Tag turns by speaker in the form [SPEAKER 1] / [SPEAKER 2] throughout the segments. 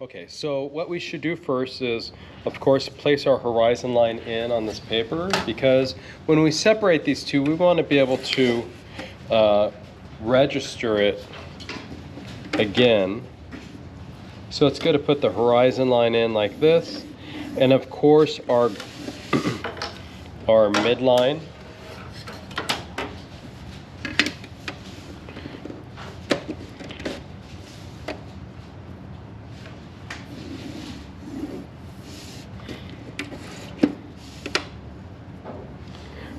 [SPEAKER 1] Okay, so what we should do first is, of course, place our horizon line in on this paper, because when we separate these two, we want to be able to register it again. So it's good to put the horizon line in like this, and of course our midline.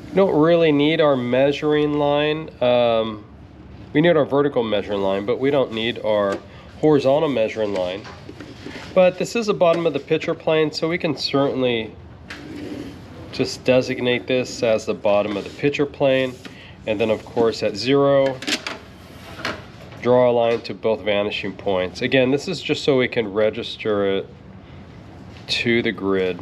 [SPEAKER 1] We don't really need our measuring line. We need our vertical measuring line, but we don't need our horizontal measuring line. But this is the bottom of the picture plane, so we can certainly just designate this as the bottom of the picture plane. And then of course at 0, draw a line to both vanishing points. Again, this is just so we can register it to the grid.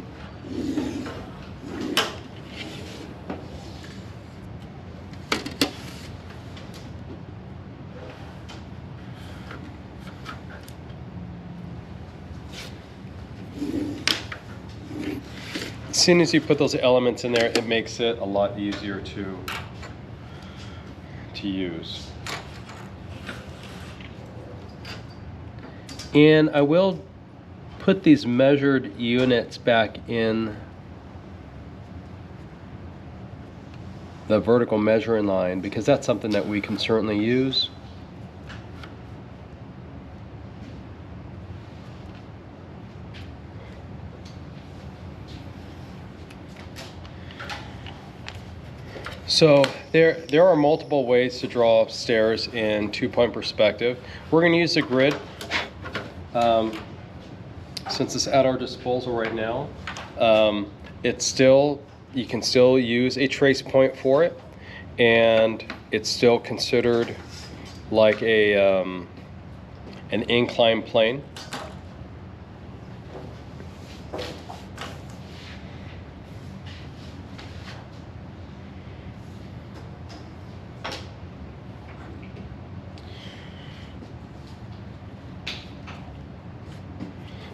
[SPEAKER 1] As soon as you put those elements in there, it makes it a lot easier to use. And I will put these measured units back in the vertical measuring line, because that's something that we can certainly use. So there are multiple ways to draw stairs in 2-point perspective. We're going to use the grid since it's at our disposal right now. You can still use a trace point for it, and it's still considered like an inclined plane.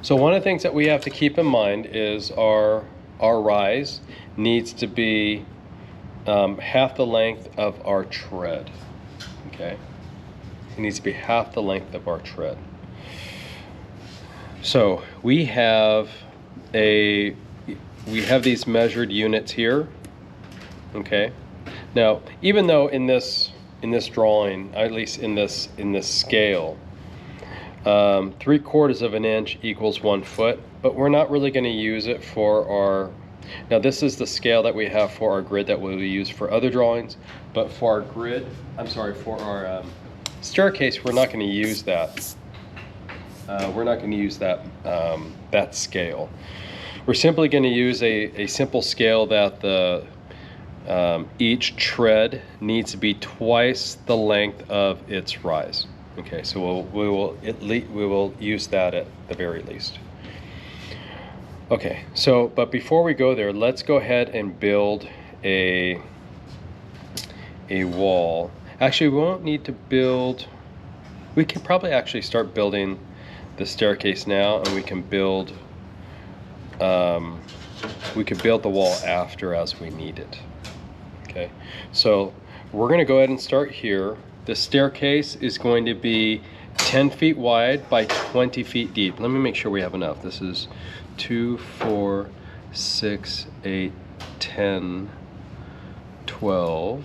[SPEAKER 1] So one of the things that we have to keep in mind is our rise needs to be half the length of our tread. Okay, it needs to be half the length of our tread. So we have these measured units here. Okay, now even though in this drawing, at least in this scale, 3/4 of an inch equals 1 foot, but we're not really going to use it for our, now this is the scale that we have for our grid that we'll use for other drawings, but for our grid, for our staircase, we're not going to use that. We're not going to use that, that scale. We're simply going to use a simple scale that the each tread needs to be twice the length of its rise. Okay, so we will use that at the very least. Okay, so but before we go there, let's go ahead and build a wall. Actually, we won't need to build. We can probably actually start building the staircase now, and we can build. We could build the wall after as we need it. Okay, so we're going to go ahead and start here. The staircase is going to be 10 feet wide by 20 feet deep. Let me make sure we have enough. This is 2, 4, 6, 8, 10, 12,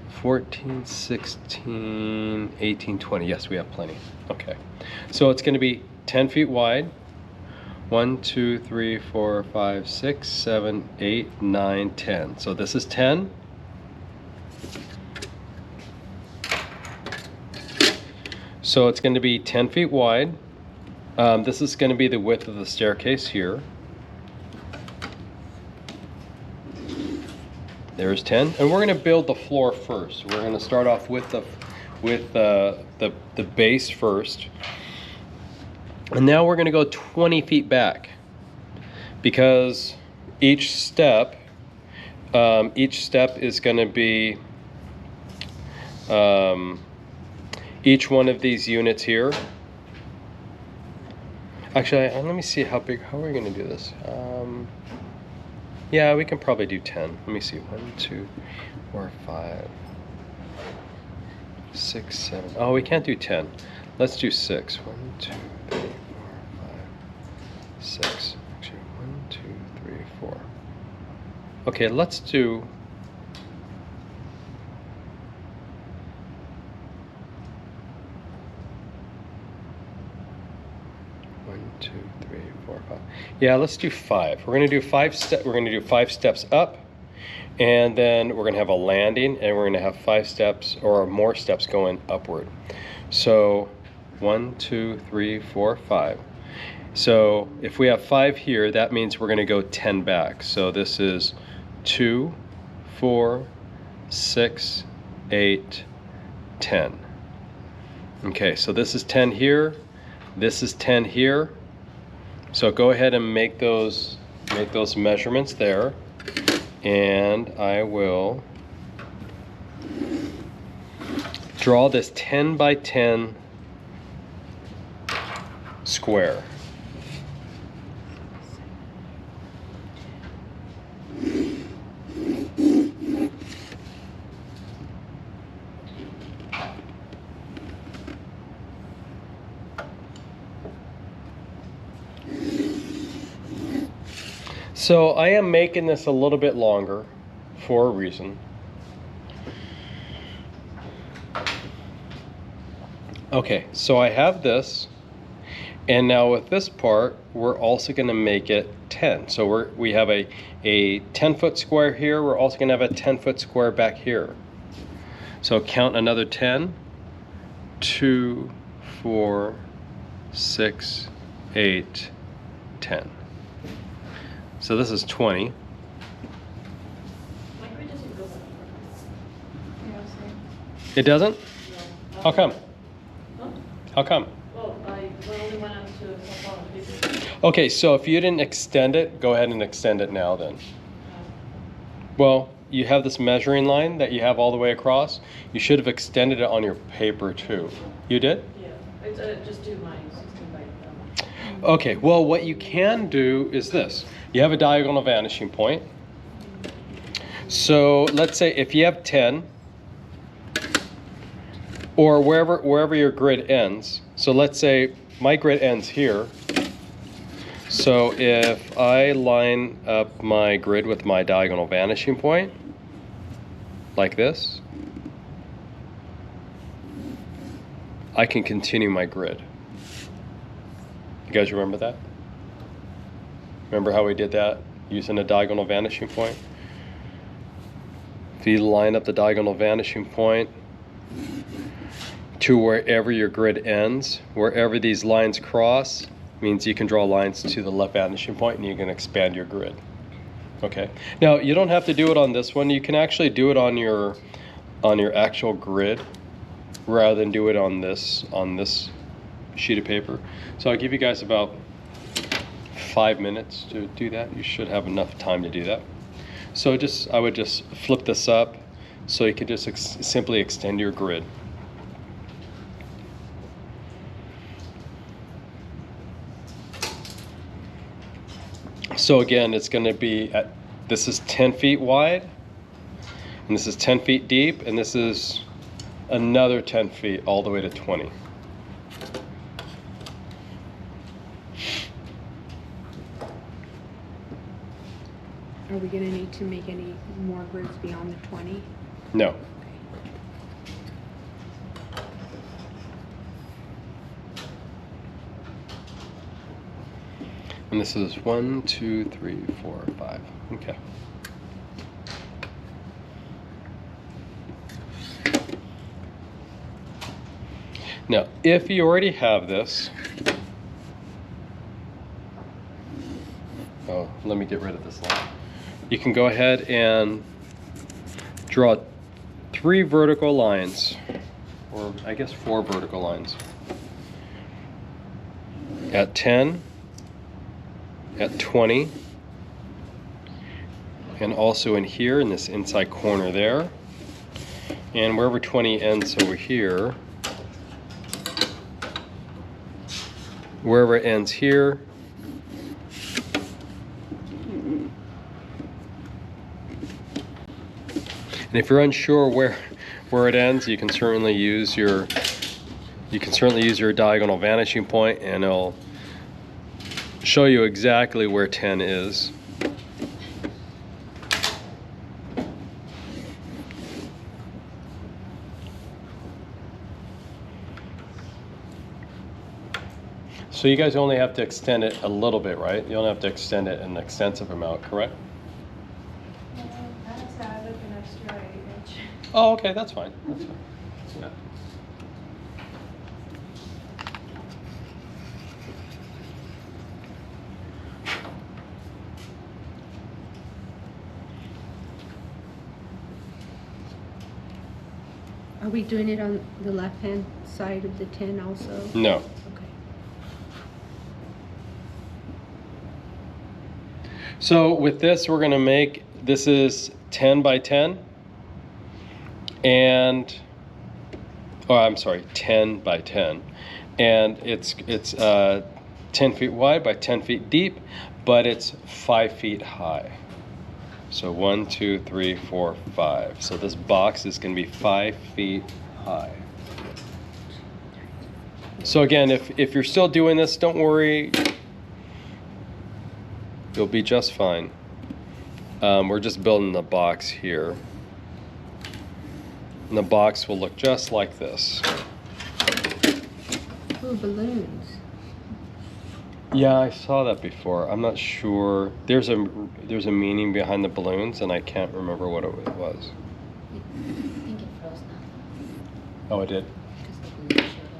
[SPEAKER 1] 14, 16, 18, 20. Yes, we have plenty. Okay. So it's going to be 10 feet wide. 1, 2, 3, 4, 5, 6, 7, 8, 9, 10. So this is 10. So it's going to be 10 feet wide. This is going to be the width of the staircase here. There's 10, and we're going to build the floor first. We're going to start off with the base first, and now we're going to go 20 feet back, because each step is going to be each one of these units here Actually, let me see how big, how are we going to do this? Yeah, we can probably do 10. Let me see. 1, 2, 4, 5, 6, 7. Oh, we can't do 10. Let's do 6. 1, 2, 3, 4, 5, 6. Actually, 1, 2, 3, 4. Okay, let's do. Yeah, let's do 5. We're going to do 5 steps. We're going to do 5 steps up, and then we're going to have a landing, and we're going to have 5 steps or more steps going upward. So 1, 2, 3, 4, 5. So if we have 5 here, that means we're going to go 10 back. So this is 2, 4, 6, 8, 10. Okay, so this is 10 here. This is 10 here. So go ahead and make those measurements there, and I will draw this 10 by 10 square. So I am making this a little bit longer for a reason. Okay, so I have this, and now with this part, we're also going to make it 10. So we have a 10-foot square here. We're also going to have a 10-foot square back here. So count another 10. 2, 4, 6, 8, 10. So this is 20.
[SPEAKER 2] My grid doesn't go that far.
[SPEAKER 1] It doesn't?
[SPEAKER 2] No.
[SPEAKER 1] How come?
[SPEAKER 2] Huh?
[SPEAKER 1] How come?
[SPEAKER 2] Well, I only went out to Col paper.
[SPEAKER 1] Okay, so if you didn't extend it, go ahead and extend it now then. Well, you have this measuring line that you have all the way across. You should have extended it on your paper too. You did?
[SPEAKER 2] Yeah, it's just do my 16 by
[SPEAKER 1] Okay, well what you can do is this. You have a diagonal vanishing point. So let's say if you have 10, or wherever your grid ends. So let's say my grid ends here. So if I line up my grid with my diagonal vanishing point, like this, I can continue my grid. You guys remember that? Remember how we did that using a diagonal vanishing point? If you line up the diagonal vanishing point to wherever your grid ends, wherever these lines cross, means you can draw lines to the left vanishing point and you can expand your grid. Okay. Now you don't have to do it on this one. You can actually do it on your actual grid rather than do it on this sheet of paper. So I'll give you guys about 5 minutes to do that. You should have enough time to do that. So I would just flip this up so you can just simply extend your grid. So again, it's going to be this is 10 feet wide, and this is 10 feet deep, and this is another 10 feet all the way to 20.
[SPEAKER 3] Are we going to need to make any more grids beyond the 20?
[SPEAKER 1] No. And this is 1, 2, 3, 4, 5. Okay. Now, if you already have this, let me get rid of this line. You can go ahead and draw 3 vertical lines, or I guess 4 vertical lines. At 10, at 20, and also in here in this inside corner there, and wherever 20 ends over here, wherever it ends here. And if you're unsure where it ends, you can certainly use your diagonal vanishing point, and it'll show you exactly where 10 is. So you guys only have to extend it a little bit, right? You don't have to extend it an extensive amount, correct?
[SPEAKER 2] That's add like an extra 8 inch.
[SPEAKER 1] Oh, okay, that's fine. That's fine. Yeah.
[SPEAKER 3] Are we doing it on the left-hand side of the 10 also?
[SPEAKER 1] No.
[SPEAKER 3] Okay.
[SPEAKER 1] So with this, we're going to make, this is 10 by 10. And, oh, I'm sorry, 10 by 10. And it's 10 feet wide by 10 feet deep, but it's 5 feet high. So 1, 2, 3, 4, 5. So this box is going to be 5 feet high. So again, if you're still doing this, don't worry. You'll be just fine. We're just building the box here. And the box will look just like this.
[SPEAKER 3] Ooh, balloons.
[SPEAKER 1] Yeah, I saw that before. I'm not sure. There's a meaning behind the balloons, and I can't remember what it was.
[SPEAKER 4] I think it froze now
[SPEAKER 1] Oh, it did?
[SPEAKER 4] because the balloon showed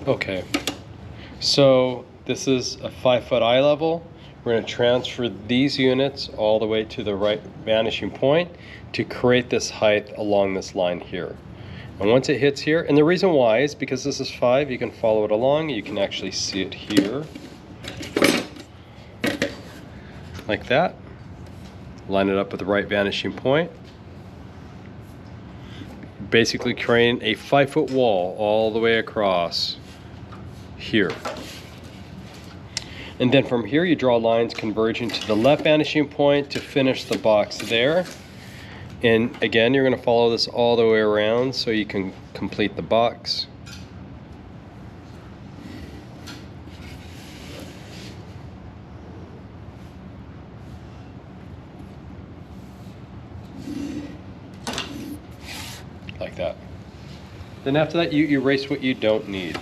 [SPEAKER 1] Okay. So this is a 5 foot eye level. We're going to transfer these units all the way to the right vanishing point to create this height along this line here. And once it hits here, and the reason why is because this is 5, you can follow it along. You can actually see it here. Like that. Line it up with the right vanishing point. Basically creating a 5 foot wall all the way across here. And then from here you draw lines converging to the left vanishing point to finish the box there. And again, you're going to follow this all the way around so you can complete the box. Like that. Then after that, you erase what you don't need.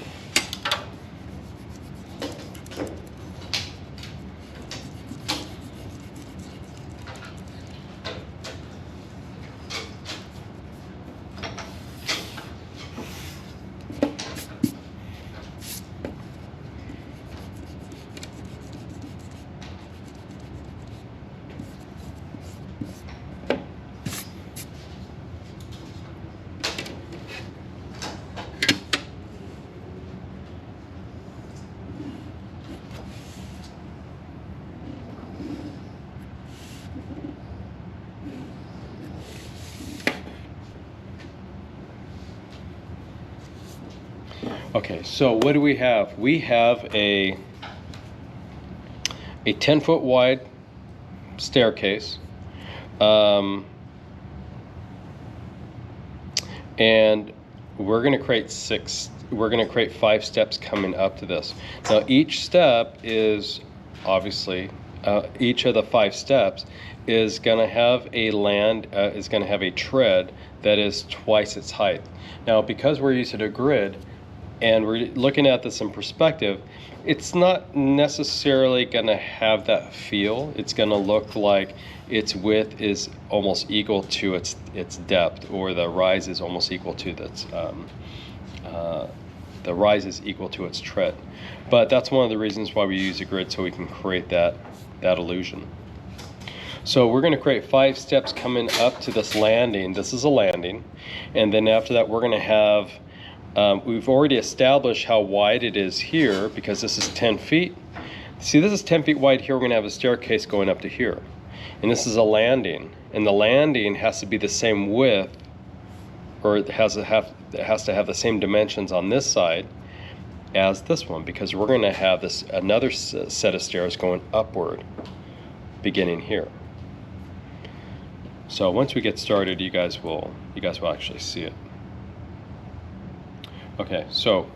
[SPEAKER 1] Okay, so what do we have? We have a 10 foot wide staircase, and we're going to create 5 steps coming up to this. Now each step is obviously each of the 5 steps is going to have a tread that is twice its height. Now because we're using a grid and we're looking at this in perspective, it's not necessarily going to have that feel. It's going to look like its width is almost equal to its depth, or the rise is almost equal to its tread. But that's one of the reasons why we use a grid, so we can create that illusion. So we're going to create 5 steps coming up to this landing. This is a landing. And then after that, we're going to have, we've already established how wide it is here because this is 10 feet. See, this is 10 feet wide here. We're going to have a staircase going up to here. And this is a landing. And the landing has to be the same width, or it has to have the same dimensions on this side as this one, because we're going to have this another set of stairs going upward beginning here. So once we get started, you guys will actually see it. Okay, so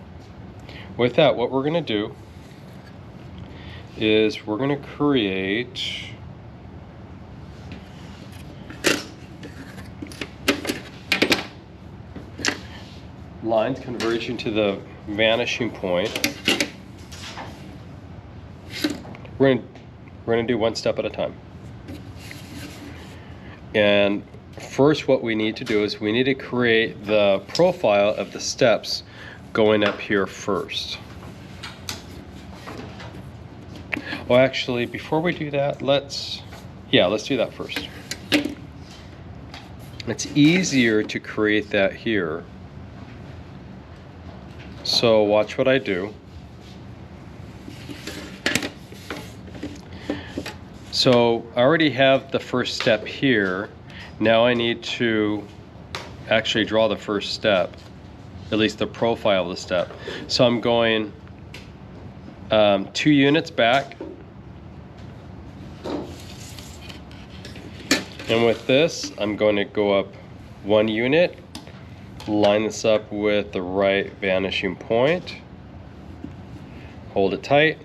[SPEAKER 1] with that, what we're going to do is we're going to create lines converging to the vanishing point. We're going to do one step at a time. And first, what we need to do is we need to create the profile of the steps going up here first. Well, actually, before we do that, let's do that first. It's easier to create that here. So watch what I do. So I already have the first step here. Now I need to actually draw the first step, at least the profile of the step. So I'm going 2 units back. And with this, I'm going to go up 1 unit, line this up with the right vanishing point, hold it tight,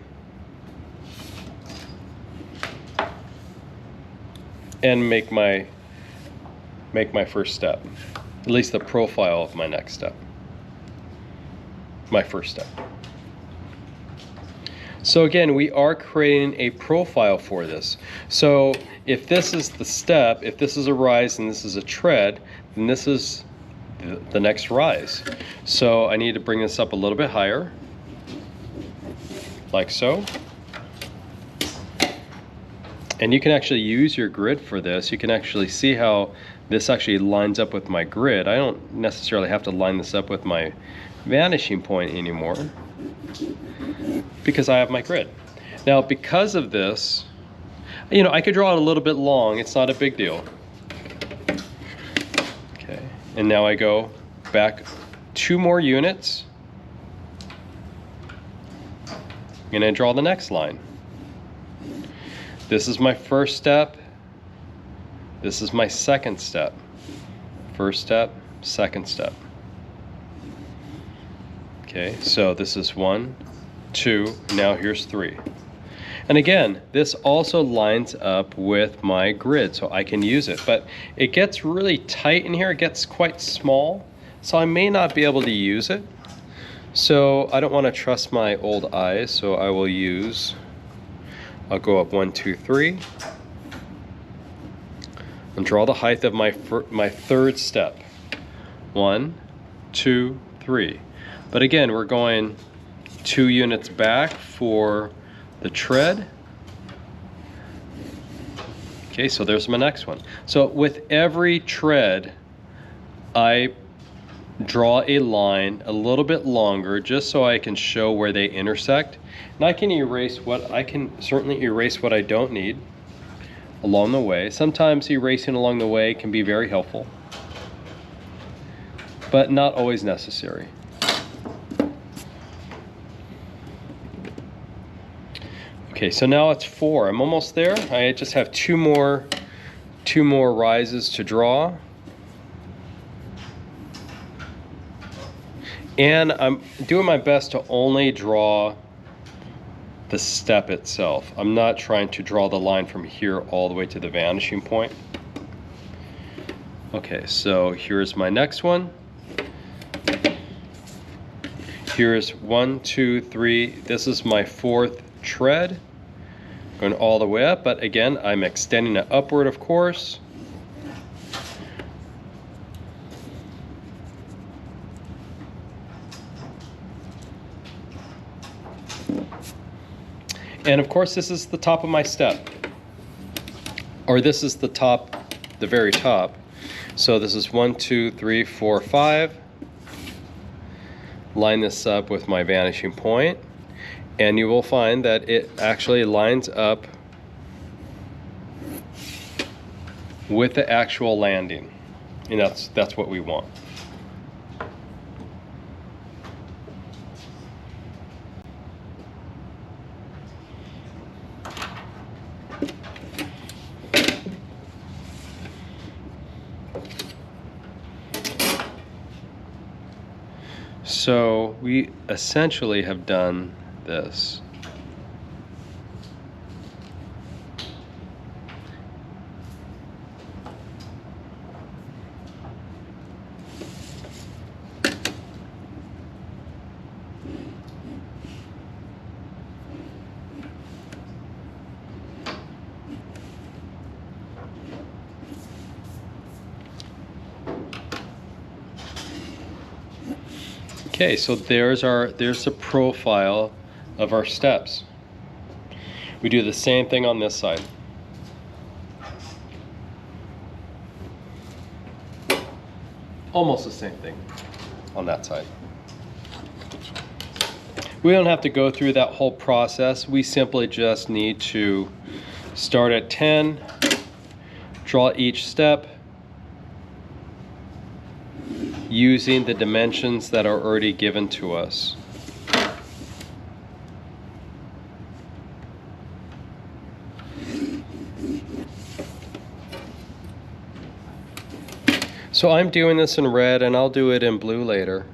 [SPEAKER 1] and make my first step, at least the profile of my next step, my first step. So again, we are creating a profile for this. So if this is the step, if this is a rise and this is a tread, then this is the next rise. So I need to bring this up a little bit higher, like so. And you can actually use your grid for this. You can actually see how this actually lines up with my grid. I don't necessarily have to line this up with my vanishing point anymore, because I have my grid. Now, because of this, you know, I could draw it a little bit long. It's not a big deal. Okay, and now I go back 2 more units. I'm gonna draw the next line. This is my first step. This is my second step. First step, second step. Okay, so this is 1, 2, now here's 3. And again, this also lines up with my grid, so I can use it. But it gets really tight in here, it gets quite small, so I may not be able to use it. So I don't want to trust my old eyes, so I will use, I'll go up 1, 2, 3, and draw the height of my third step. 1, 2, 3. But again, we're going 2 units back for the tread. Okay, so there's my next one. So with every tread, I draw a line a little bit longer just so I can show where they intersect. And I can certainly erase what I don't need along the way. Sometimes erasing along the way can be very helpful, but not always necessary. Okay, so now it's 4. I'm almost there. I just have 2 more rises to draw. And I'm doing my best to only draw the step itself. I'm not trying to draw the line from here all the way to the vanishing point. Okay, so here's my next one. Here's 1, 2, 3. This is my 4th tread, going all the way up, but again, I'm extending it upward, of course. And of course, this is the top of my step, or this is the top, the very top. So this is 1, 2, 3, 4, 5. Line this up with my vanishing point, and you will find that it actually lines up with the actual landing, and that's what we want. So we essentially have done this. Okay, so there's the profile of our steps. We do the same thing on this side. Almost the same thing on that side. We don't have to go through that whole process. We simply just need to start at 10, draw each step, using the dimensions that are already given to us. So I'm doing this in red, and I'll do it in blue later.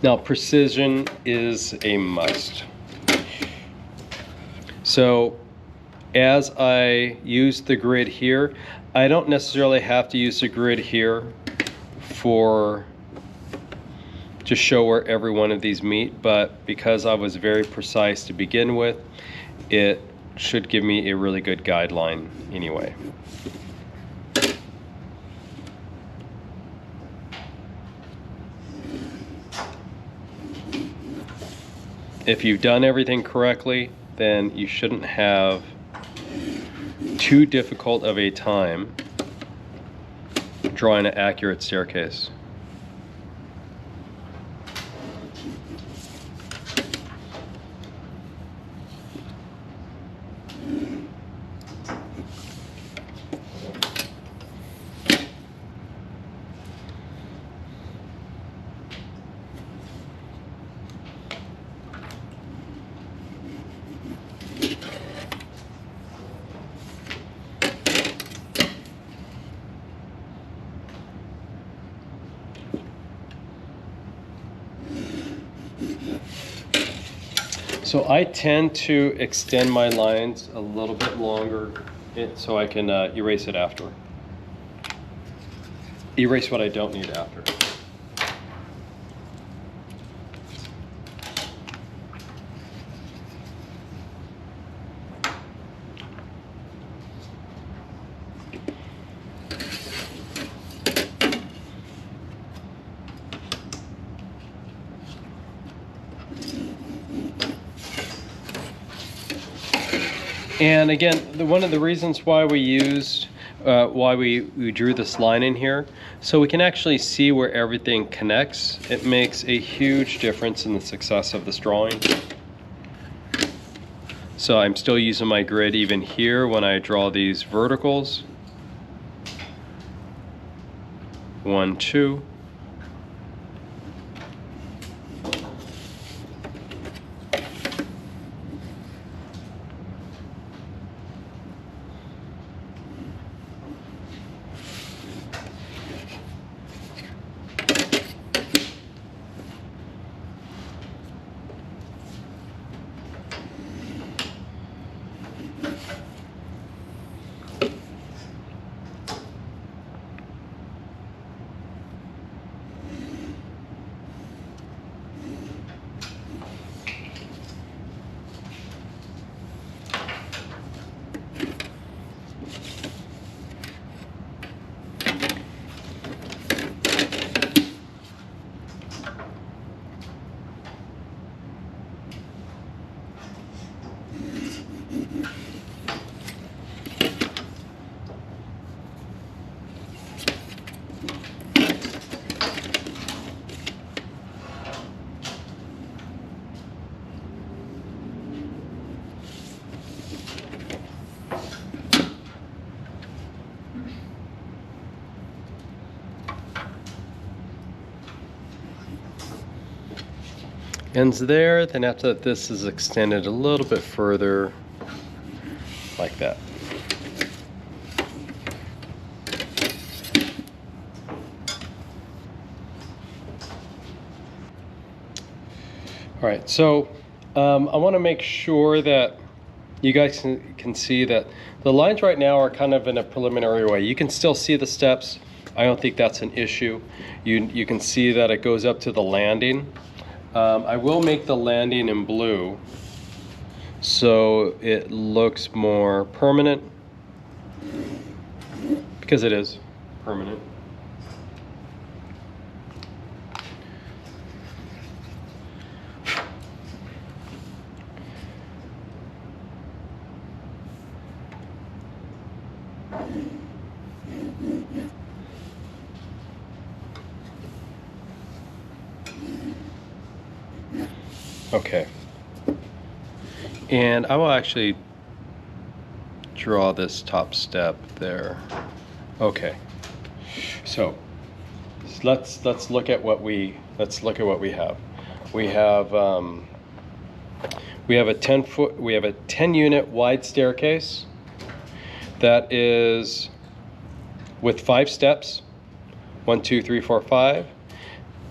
[SPEAKER 1] Now, precision is a must. So as I use the grid here, I don't necessarily have to use the grid here to show where every one of these meet, but because I was very precise to begin with, it should give me a really good guideline anyway. If you've done everything correctly, then you shouldn't have too difficult of a time drawing an accurate staircase. So I tend to extend my lines a little bit longer so I can erase it after. Erase what I don't need after. And again, one of the reasons why we used, why we drew this line in here, so we can actually see where everything connects. It makes a huge difference in the success of this drawing. So I'm still using my grid even here when I draw these verticals. 1, 2. ends there. Then after that, this is extended a little bit further, like that. All right, so I want to make sure that you guys can see that the lines right now are kind of in a preliminary way. You can still see the steps. I don't think that's an issue. You can see that it goes up to the landing. I will make the landing in blue so it looks more permanent, because it is permanent. Okay, and I will actually draw this top step there. Okay, so let's look at what we have. We have a 10 unit wide staircase that is with 5 steps. 1, 2, 3, 4, 5.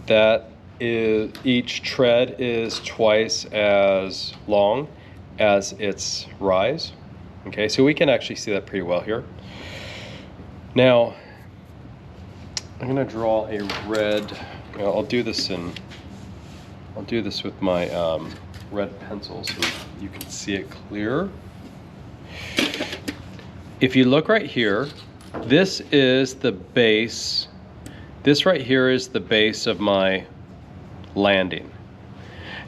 [SPEAKER 1] That is, each tread is twice as long as its rise. Okay, so we can actually see that pretty well here. Now, I'm gonna draw a red. I'll do this with my red pencil so you can see it clearer. If you look right here, this is the base. This right here is the base of my landing.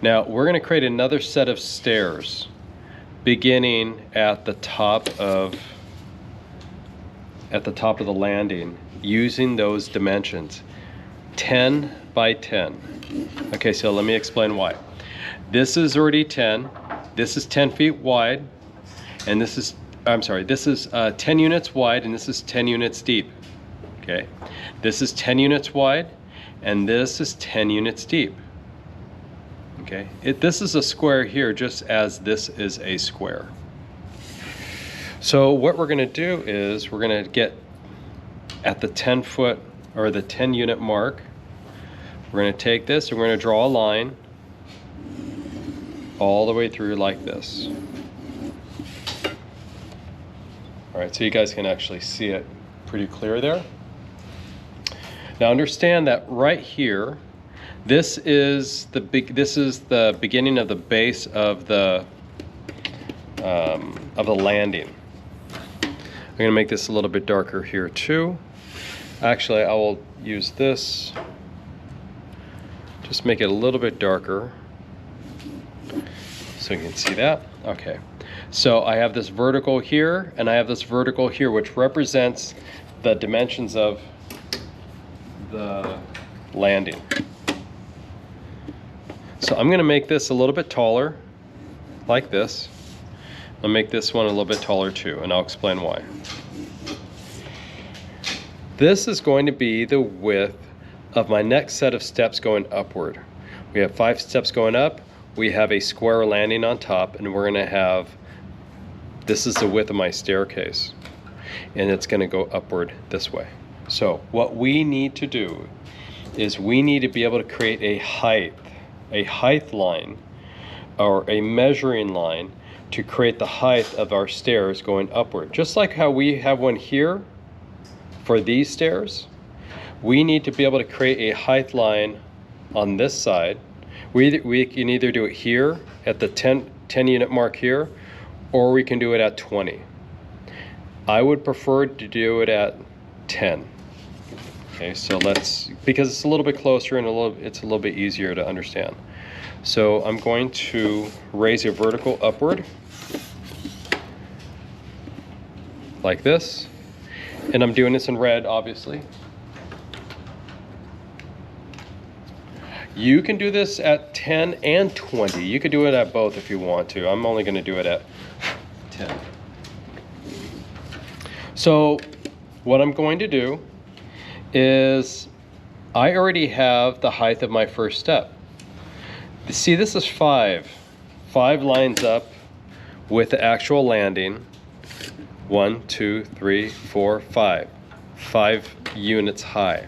[SPEAKER 1] Now we're going to create another set of stairs beginning at the top of the landing using those dimensions, 10 by 10. Okay, so let me explain why. This is already 10. This is 10 feet wide, and this is, I'm sorry, this is 10 units wide, and this is 10 units deep. Okay, this is 10 units wide, and this is 10 units deep. Okay, this is a square here just as this is a square. So what we're going to do is we're going to get at the 10 foot or the 10 unit mark. We're going to take this and we're going to draw a line all the way through like this. All right, so you guys can actually see it pretty clear there. Now understand that right here, this is the beginning of the base of the landing. I'm going to make this a little bit darker here too. Actually, I will use this. Just make it a little bit darker so you can see that. Okay. So I have this vertical here, and I have this vertical here, which represents the dimensions of the landing. So I'm going to make this a little bit taller, like this. I'll make this one a little bit taller too, and I'll explain why. This is going to be the width of my next set of steps going upward. We have 5 steps going up. We have a square landing on top, and we're going to have, this is the width of my staircase, and it's going to go upward this way. So what we need to do is we need to be able to create a height line or a measuring line to create the height of our stairs going upward. Just like how we have one here for these stairs, we need to be able to create a height line on this side. We can either do it here at the 10 unit mark here, or we can do it at 20. I would prefer to do it at 10. Okay, so because it's a little bit closer and it's a little bit easier to understand. So I'm going to raise a vertical upward like this, and I'm doing this in red, obviously. You can do this at 10 and 20. You could do it at both if you want to. I'm only going to do it at 10. So what I'm going to do is I already have the height of my first step. See, this is 5. 5 lines up with the actual landing. 1, 2, 3, 4, 5. 5 units high.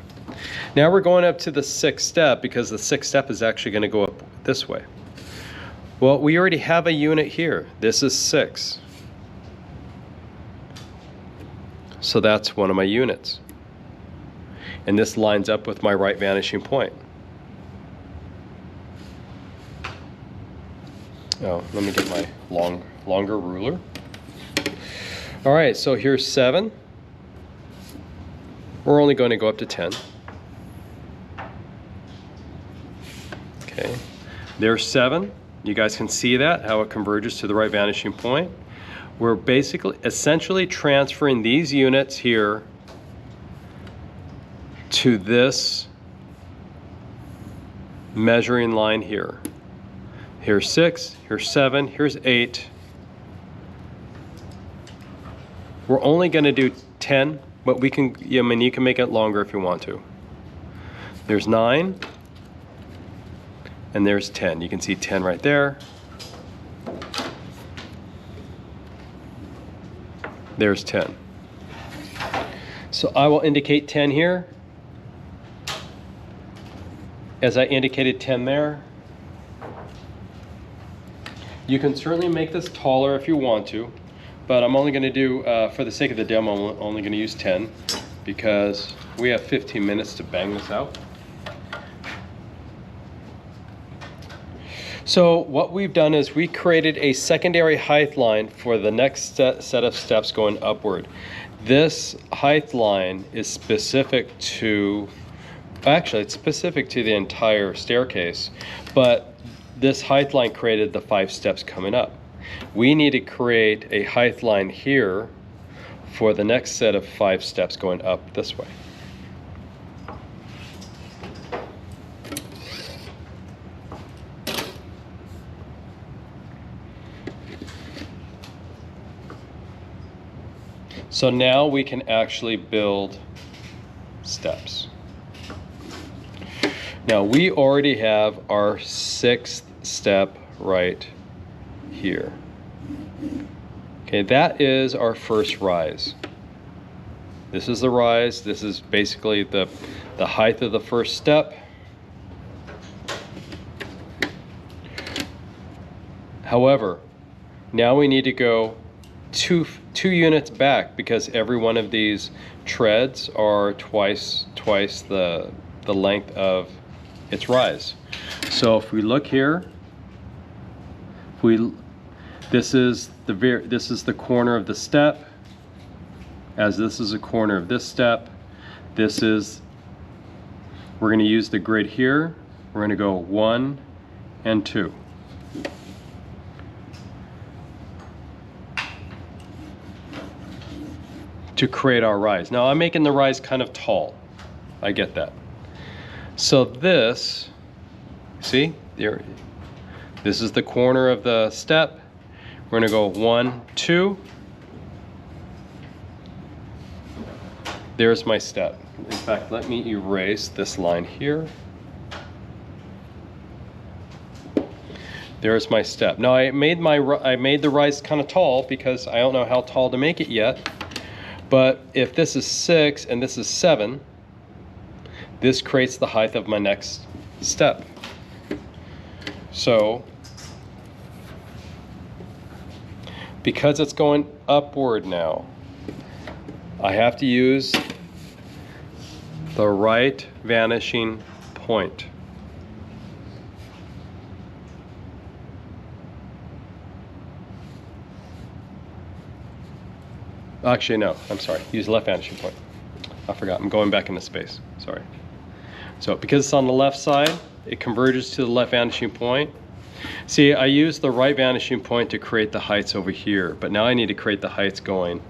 [SPEAKER 1] Now we're going up to the 6th step because the 6th step is actually going to go up this way. Well, we already have a unit here. This is 6. So that's one of my units. And this lines up with my right vanishing point. Oh, let me get my longer ruler. All right, so here's 7. We're only going to go up to 10. Okay, there's 7. You guys can see that, how it converges to the right vanishing point. We're basically, essentially transferring these units here to this measuring line here. Here's 6, here's 7, here's 8. We're only going to do 10, but we can, I mean, you can make it longer if you want to. There's 9, and there's 10. You can see 10 right there. There's 10. So I will indicate 10 here, as I indicated 10 there. You can certainly make this taller if you want to, but I'm only going to do, for the sake of the demo, I'm only going to use 10 because we have 15 minutes to bang this out. So what we've done is we created a secondary height line for the next set of steps going upward. This height line is specific to, actually it's specific to the entire staircase, but this height line created the 5 steps coming up. We need to create a height line here for the next set of 5 steps going up this way. So now we can actually build steps. Now we already have our 6th step right here. Okay, that is our first rise. This is the rise. This is basically the height of the first step. However, now we need to go two units back because every one of these treads are twice the length of its rise. So if we look here, this is the corner of the step, as this is a corner of this step. We're going to use the grid here. We're going to go 1 and 2. To create our rise. Now I'm making the rise kind of tall. I get that. So this, see, there, this is the corner of the step. We're gonna go 1, 2. There's my step. In fact, let me erase this line here. There's my step. Now I made the rise kind of tall because I don't know how tall to make it yet. But if this is 6 and this is 7, this creates the height of my next step. So, because it's going upward now, I have to use the right vanishing point. Actually, no, I'm sorry. Use the left vanishing point. I forgot. I'm going back into space. Sorry. So because it's on the left side, it converges to the left vanishing point. See, I used the right vanishing point to create the heights over here, but now I need to create the heights going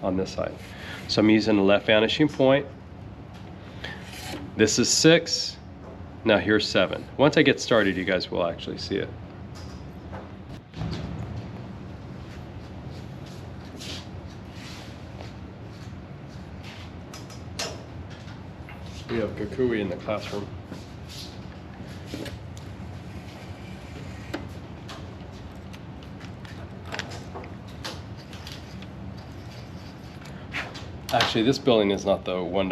[SPEAKER 1] on this side. So I'm using the left vanishing point. This is 6. Now here's 7. Once I get started, you guys will actually see it. We have Gakui in the classroom. Actually, this building is not the one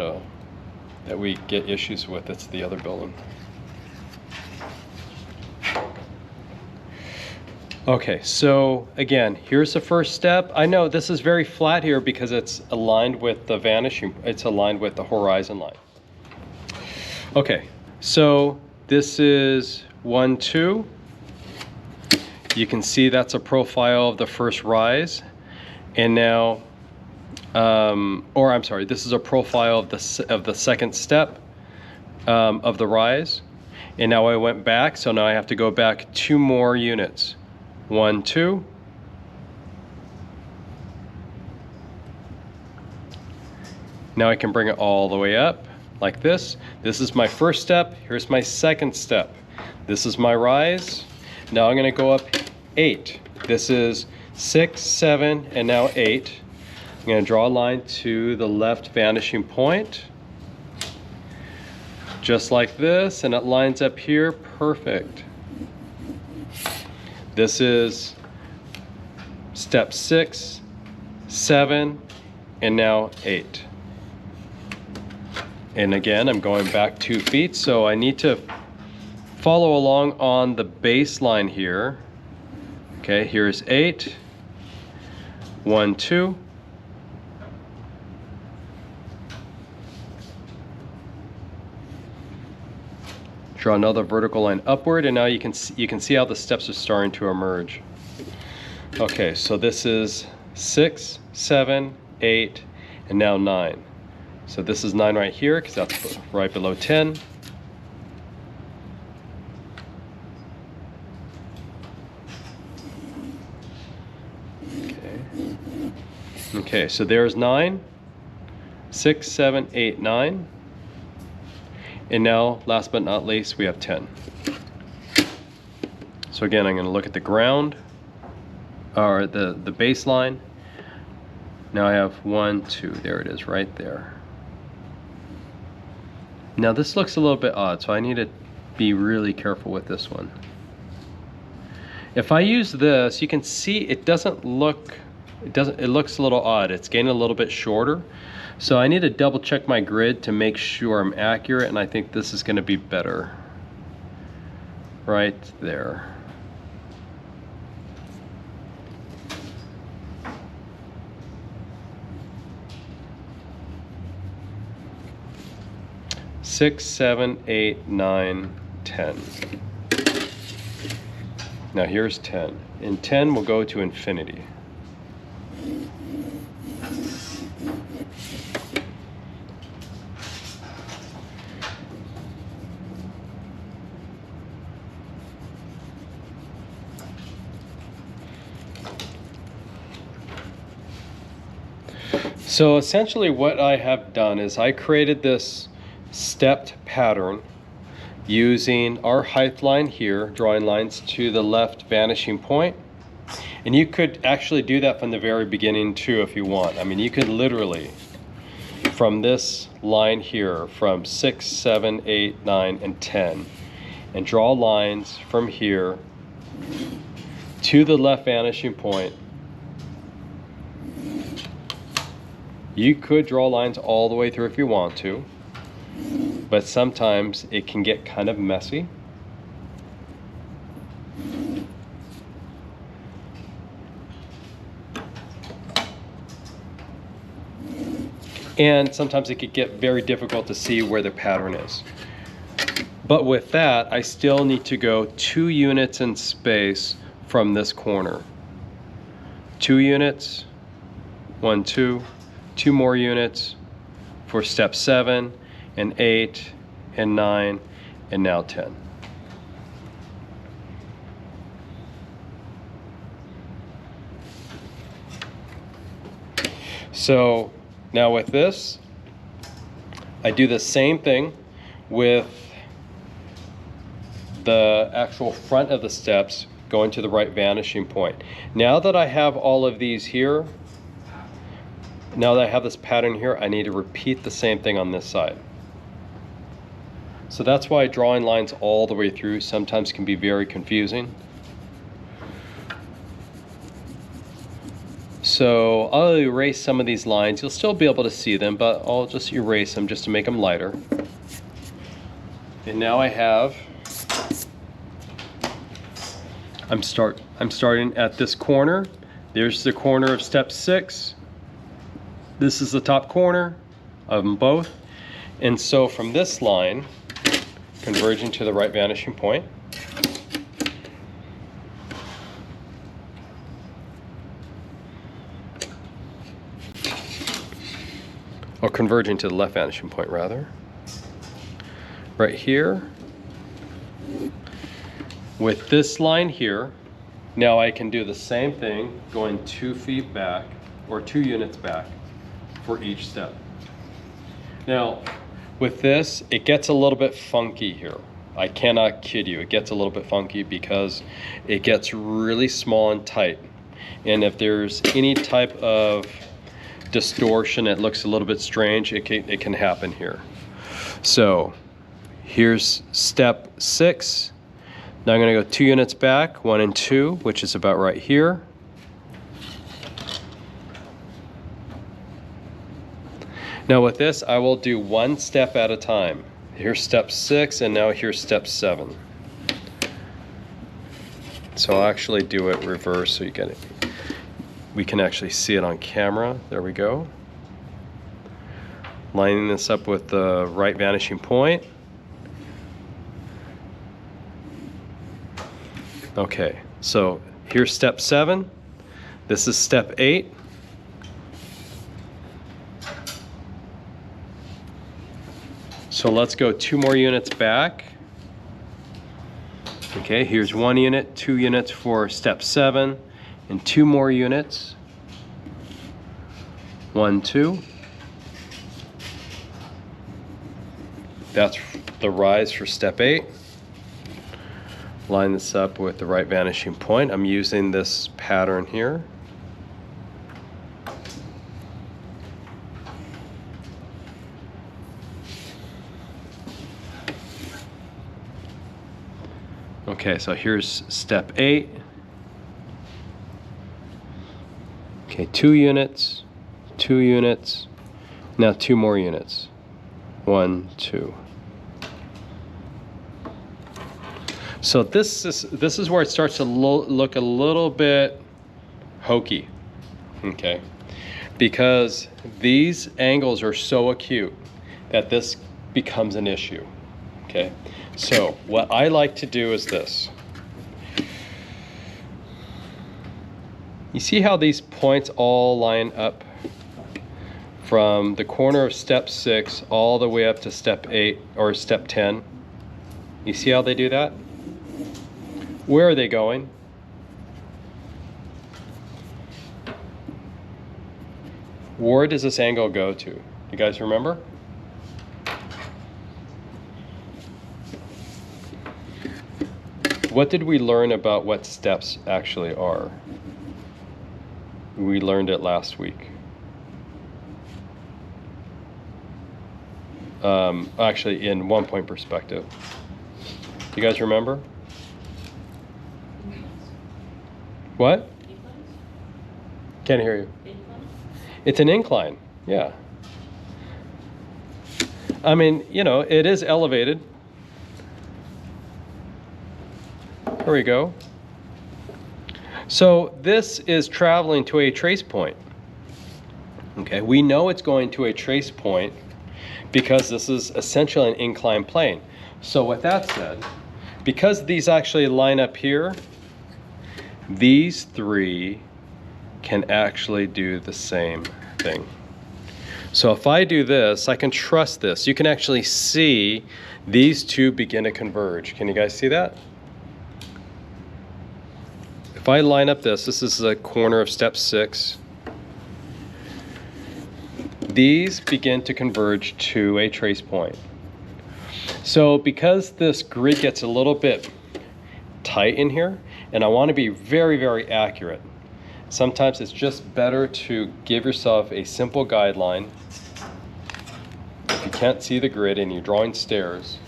[SPEAKER 1] that we get issues with. It's the other building. Okay, so again, here's the first step. I know this is very flat here because it's aligned with the vanishing, it's aligned with the horizon line. Okay, so this is 1, 2. You can see that's a profile of the first rise. And now, or I'm sorry, this is a profile of the second step of the rise. And now I went back, so now I have to go back 2 more units. 1, 2. Now I can bring it all the way up like this. This is my first step. Here's my second step. This is my rise. Now I'm going to go up 8. This is 6, 7, and now 8. I'm going to draw a line to the left vanishing point. Just like this, and it lines up here perfect. This is step 6, 7, and now 8. And again, I'm going back 2 feet, so I need to follow along on the baseline here. Okay, here's 8, 1, 2. Draw another vertical line upward, and now you can see how the steps are starting to emerge. Okay, so this is 6, 7, 8, and now 9. So this is 9 right here because that's right below 10. Okay, so there's 9, 6, 7, 8, 9. And now, last but not least, we have 10. So again, I'm going to look at the ground, or the baseline. Now I have 1, 2, there it is, right there. Now this looks a little bit odd, so I need to be really careful with this one. If I use this, you can see it looks a little odd. It's getting a little bit shorter. So I need to double check my grid to make sure I'm accurate, and I think this is going to be better. Right there. Six, 7, 8, 9, 10. Now here's 10. And 10 will go to infinity. So essentially what I have done is I created this stepped pattern using our height line here, drawing lines to the left vanishing point. And you could actually do that from the very beginning too if you want. I mean, you could literally, from this line here, from 6, 7, 8, 9, and 10, and draw lines from here to the left vanishing point. You could draw lines all the way through if you want to, but sometimes it can get kind of messy. And sometimes it could get very difficult to see where the pattern is. But with that, I still need to go 2 units in space from this corner. 2 units, 1, 2. 2 more units for step 7 and 8 and 9 and now 10. So now with this, I do the same thing with the actual front of the steps going to the right vanishing point. Now that I have all of these here, now that I have this pattern here, I need to repeat the same thing on this side. So that's why drawing lines all the way through sometimes can be very confusing. So I'll erase some of these lines. You'll still be able to see them, but I'll just erase them just to make them lighter. And now I have, I'm starting at this corner. There's the corner of step 6. This is the top corner of them both. And so from this line, converging to the right vanishing point, or converging to the left vanishing point rather, right here, with this line here, now I can do the same thing going 2 feet back or 2 units back for each step. Now with this, it gets a little bit funky here. I cannot kid you, it gets a little bit funky because it gets really small and tight. And if there's any type of distortion, it looks a little bit strange, it can happen here. So here's step 6. Now I'm going to go 2 units back, 1 and 2, which is about right here. Now with this, I will do 1 step at a time. Here's step 6, and now here's step 7. So I'll actually do it reverse so you get it. We can actually see it on camera. There we go. Lining this up with the right vanishing point. Okay, so here's step 7. This is step 8. So let's go 2 more units back. Okay, here's 1 unit, 2 units for step 7, and 2 more units. 1, 2. That's the rise for step 8. Line this up with the right vanishing point. I'm using this pattern here. Okay, so here's step 8. Okay, 2 units, 2 units. Now 2 more units. 1, 2. So this is where it starts to look a little bit hokey, okay? Because these angles are so acute that this becomes an issue, okay? So what I like to do is this. You see how these points all line up from the corner of step 6 all the way up to step 8 or step 10? You see how they do that? Where are they going? Where does this angle go to? You guys remember? What did we learn about what steps actually are? We learned it last week. Actually, in 1-point perspective. You guys remember? What? Can't hear you. It's an incline, yeah. I mean, you know, it is elevated. There we go. So this is traveling to a trace point. Okay, we know it's going to a trace point because this is essentially an inclined plane. So with that said, because these actually line up here, these 3 can actually do the same thing. So if I do this, I can trust this. You can actually see these 2 begin to converge. Can you guys see that? If I line up this is the corner of step 6. These begin to converge to a trace point. So because this grid gets a little bit tight in here, and I want to be very, very accurate, sometimes it's just better to give yourself a simple guideline. If you can't see the grid and you're drawing stairs,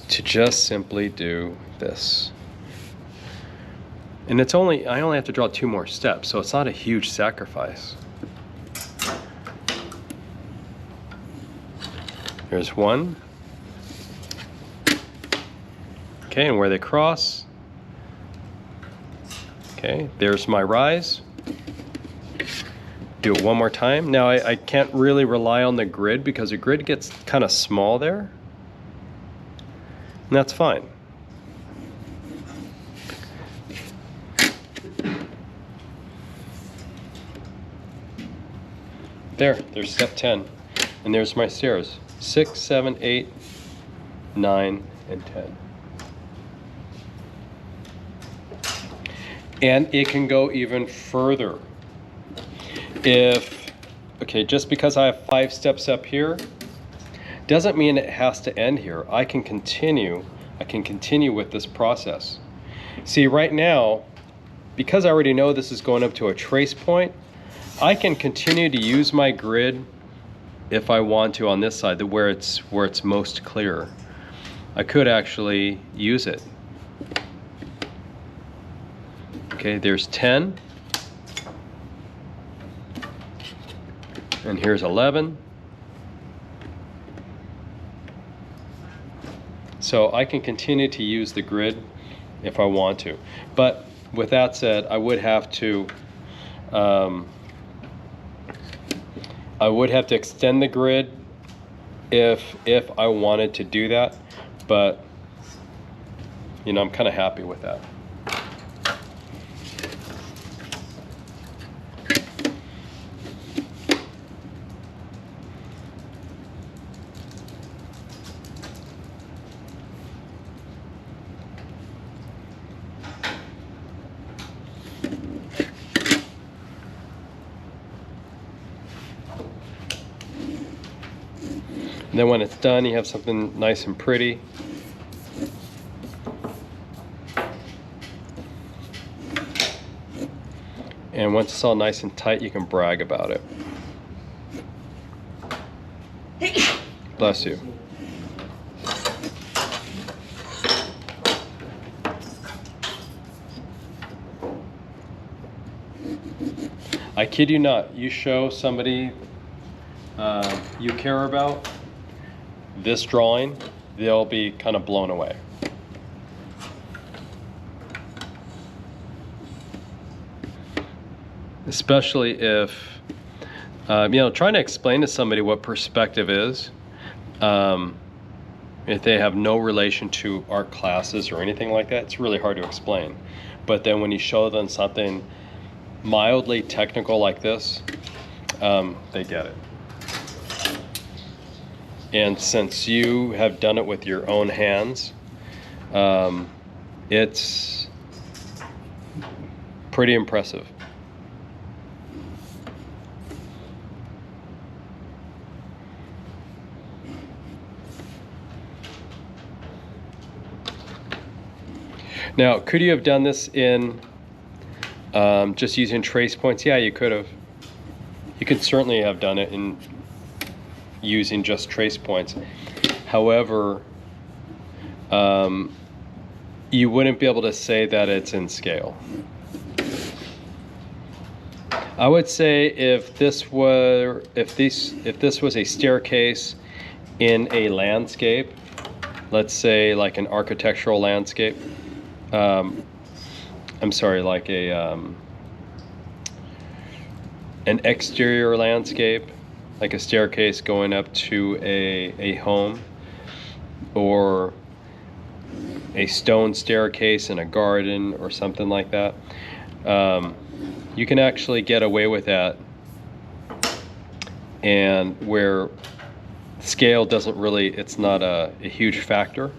[SPEAKER 1] to just simply do this. And it's only, I only have to draw 2 more steps, so it's not a huge sacrifice. There's 1. Okay, and where they cross. Okay, there's my rise. Do it 1 more time. Now I can't really rely on the grid because the grid gets kind of small there. And that's fine. There's step 10. And there's my stairs. 6, 7, 8, 9, and 10. And it can go even further. Okay, just because I have 5 steps up here, doesn't mean it has to end here. I can continue with this process. See, right now, because I already know this is going up to a trace point, I can continue to use my grid if I want to on this side, where it's most clear. I could actually use it. Okay, there's 10. And here's 11. So I can continue to use the grid if I want to. But with that said, I would have to extend the grid if I wanted to do that. But you know, I'm kind of happy with that. And then when it's done, you have something nice and pretty. And once it's all nice and tight, you can brag about it. Bless you. I kid you not, you show somebody you care about this drawing, they'll be kind of blown away. Especially if, you know, trying to explain to somebody what perspective is, if they have no relation to art classes or anything like that, it's really hard to explain. But then when you show them something mildly technical like this, they get it. And since you have done it with your own hands, it's pretty impressive. Now, could you have done this in just using trace points? Yeah, you could have. You could certainly have done it in using just trace points. However, you wouldn't be able to say that it's in scale. I would say if this was a staircase in a landscape, let's say like an architectural landscape, I'm sorry, like an exterior landscape, like a staircase going up to a home, or a stone staircase in a garden or something like that, you can actually get away with that, and where scale doesn't really, it's not a huge factor.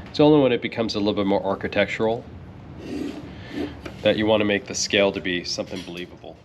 [SPEAKER 1] It's only when it becomes a little bit more architectural that you want to make the scale to be something believable.